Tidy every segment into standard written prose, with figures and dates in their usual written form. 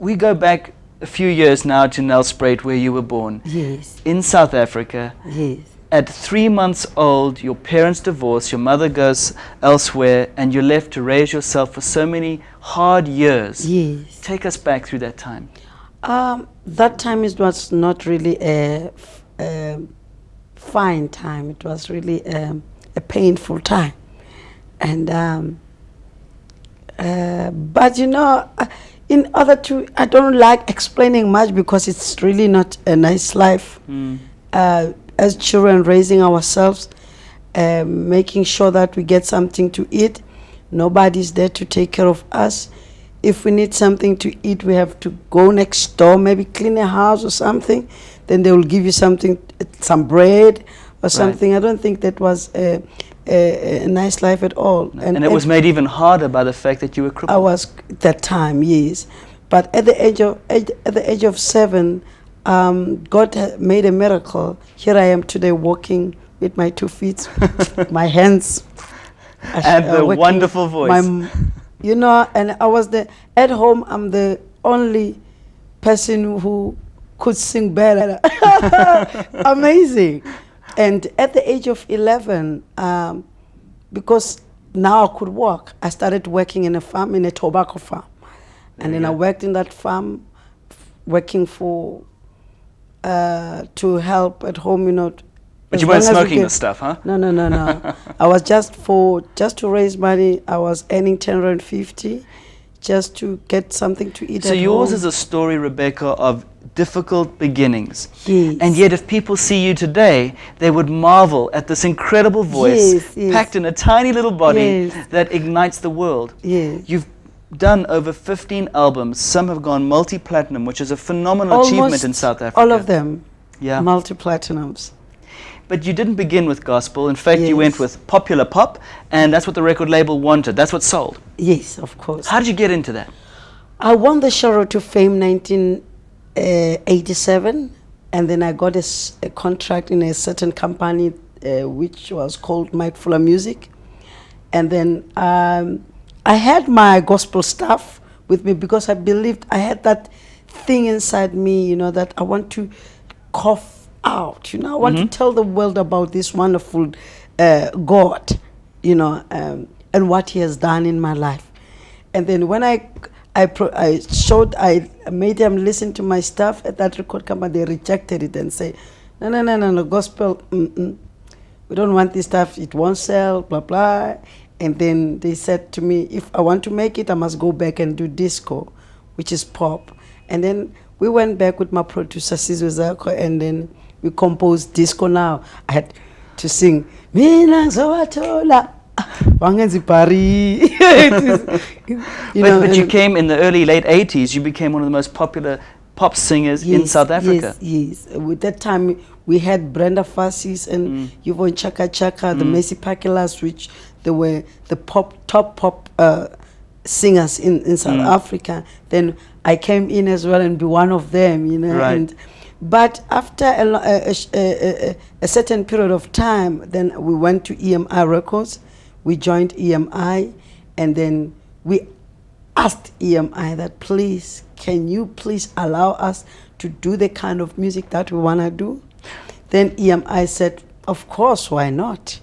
we go back a few years now to Nelspruit, where you were born. Yes. In South Africa. Yes. At 3 months old, your parents divorce, your mother goes elsewhere, and you're left to raise yourself for so many hard years. Yes. Take us back through that time. That time it was not really a fine time. It was really a painful time. And but you know, in order to, I don't like explaining much because it's really not a nice life. As children, raising ourselves, making sure that we get something to eat. Nobody's there to take care of us. If we need something to eat, we have to go next door, maybe clean a house or something. Then they will give you something, some bread or something. I don't think that was a nice life at all. No. And it was made even harder by the fact that you were crippled. I was at that time, yes. But at the age of 7, God made a miracle. Here I am today, walking with my 2 feet, my hands, and the wonderful voice. You know, and I was at home. I'm the only person who could sing better. Amazing. And at the age of 11, because now I could walk, I started working in a farm, in a tobacco farm. And then I worked in that farm, working for, to help at home, you know. But you weren't smoking the stuff, huh? No. I was just to raise money. I was earning 10.50 just to get something to eat. So yours is a story, Rebecca, of difficult beginnings. Yes. And yet if people see you today, they would marvel at this incredible voice packed in a tiny little body that ignites the world. Yes. You've done over 15 albums. Some have gone multi-platinum, which is a phenomenal achievement in South Africa. All of them. Yeah. Multi-platinums. But you didn't begin with gospel. In fact, you went with popular pop, and that's what the record label wanted. That's what sold. Yes, of course. How did you get into that? I won the Sharo to Fame 1987, and then I got a contract in a certain company which was called Mike Fuller Music. And then I had my gospel stuff with me because I believed I had that thing inside me, you know, that I want to cough out, you know, I want to tell the world about this wonderful God, you know, and what He has done in my life. And then when I made them listen to my stuff at that record company, they rejected it and say, no, gospel, we don't want this stuff, it won't sell, blah, blah. And then they said to me, if I want to make it, I must go back and do disco, which is pop. And then we went back with my producer, Sizwe Zako, and then we composed disco now. I had to sing, Mina Zawatola, Wangenzi Pari. But you came in the early, late 80s, you became one of the most popular pop singers in South Africa. Yes. With that time, we had Brenda Fassis and Yvonne Chaka Chaka, the Messi Pakilas, which they were the top pop singers in South Africa. Then I came in as well and be one of them, you know. Right. But after a certain period of time, then we went to EMI Records. We joined EMI, and then we asked EMI that, please, can you please allow us to do the kind of music that we want to do? Then EMI said, of course, why not?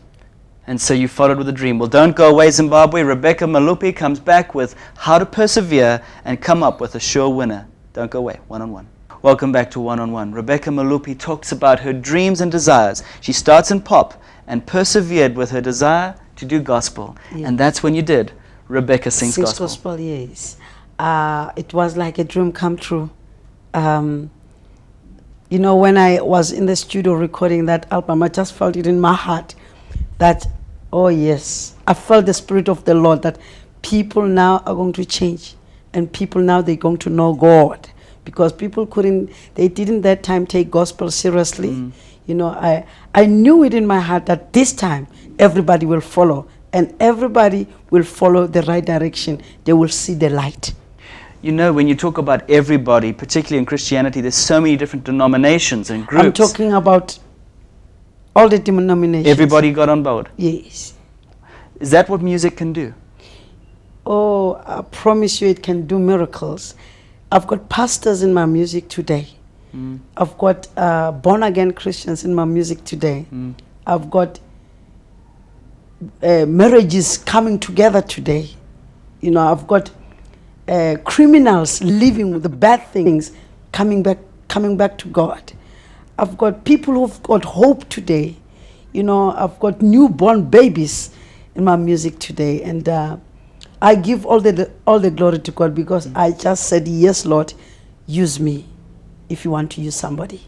And so you followed with a dream. Well, don't go away, Zimbabwe. Rebecca Malope comes back with How to Persevere and come up with a sure winner. Don't go away. One on One. Welcome back to One on One. Rebecca Malope talks about her dreams and desires. She starts in pop and persevered with her desire to do gospel. And that's when you did Rebecca Sings Gospel. Gospel, yes. It was like a dream come true. You know, when I was in the studio recording that album, I just felt it in my heart that, oh yes, I felt the Spirit of the Lord that people now are going to change, and people now they're going to know God, because people they didn't that time take gospel seriously. You know, I knew it in my heart that this time everybody will follow, and everybody will follow the right direction. They will see the light. You know, when you talk about everybody, particularly in Christianity, there's so many different denominations and groups. I'm talking about all the denominations. Everybody got on board. Yes. Is that what music can do? Oh, I promise you it can do miracles. I've got pastors in my music today. I've got born-again Christians in my music today. I've got marriages coming together today. You know, I've got criminals living with the bad things coming back to God. I've got people who've got hope today. You know, I've got newborn babies in my music today, and I give all the glory to God, because I just said, yes, Lord, use me if you want to use somebody.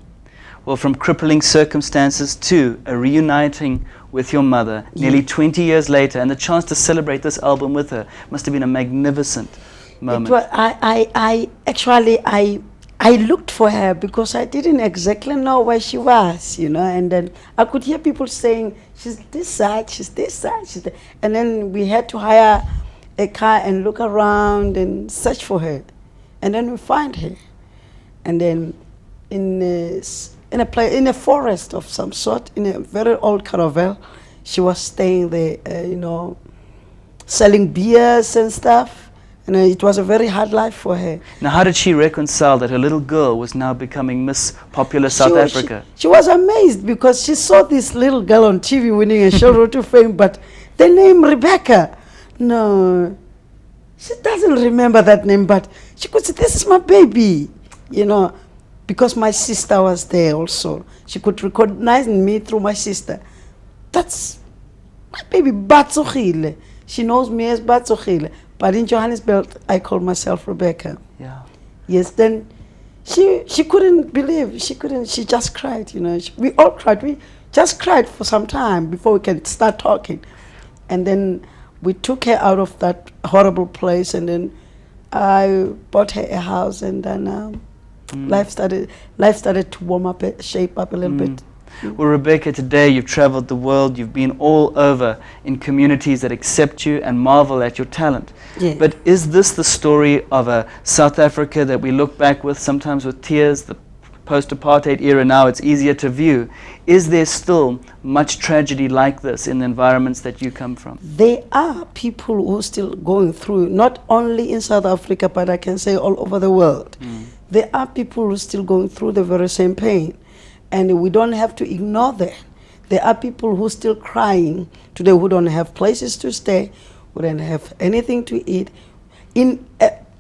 Well, from crippling circumstances to a reuniting with your mother nearly 20 years later, and the chance to celebrate this album with her must have been a magnificent moment. I looked for her because I didn't exactly know where she was, you know, and then I could hear people saying, she's this side, she's this side, she's that. And then we had to hire a car and look around and search for her. And then we find her. And then in a forest of some sort, in a very old caravel, she was staying there, you know, selling beers and stuff. And it was a very hard life for her. Now, how did she reconcile that her little girl was now becoming Miss Popular South Africa? She was amazed, because she saw this little girl on TV winning a show road to fame, but the name Rebecca, no, she doesn't remember that name, but she could say, this is my baby, you know, because my sister was there also. She could recognize me through my sister. That's my baby, Batsogile. She knows me as Batsogile. But in Johannesburg, I called myself Rebecca. Yeah. Yes, then she couldn't believe. She just cried, you know. We all cried. We just cried for some time before we can start talking. And then we took her out of that horrible place, and then I bought her a house, and then life started to warm up, shape up a little bit. Well, Rebecca, today you've traveled the world, you've been all over in communities that accept you and marvel at your talent. Yeah. But is this the story of a South Africa that we look back with, sometimes with tears, the post-apartheid era now it's easier to view? Is there still much tragedy like this in the environments that you come from? There are people who are still going through, not only in South Africa, but I can say all over the world. There are people who are still going through the very same pain. And we don't have to ignore that. There are people who are still crying today, who don't have places to stay, who don't have anything to eat, in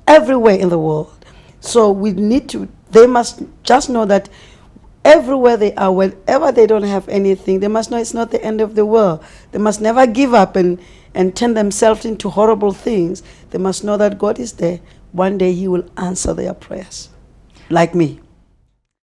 everywhere in the world. So they must just know that everywhere they are, wherever they don't have anything, they must know it's not the end of the world. They must never give up and turn themselves into horrible things. They must know that God is there. One day He will answer their prayers, like me.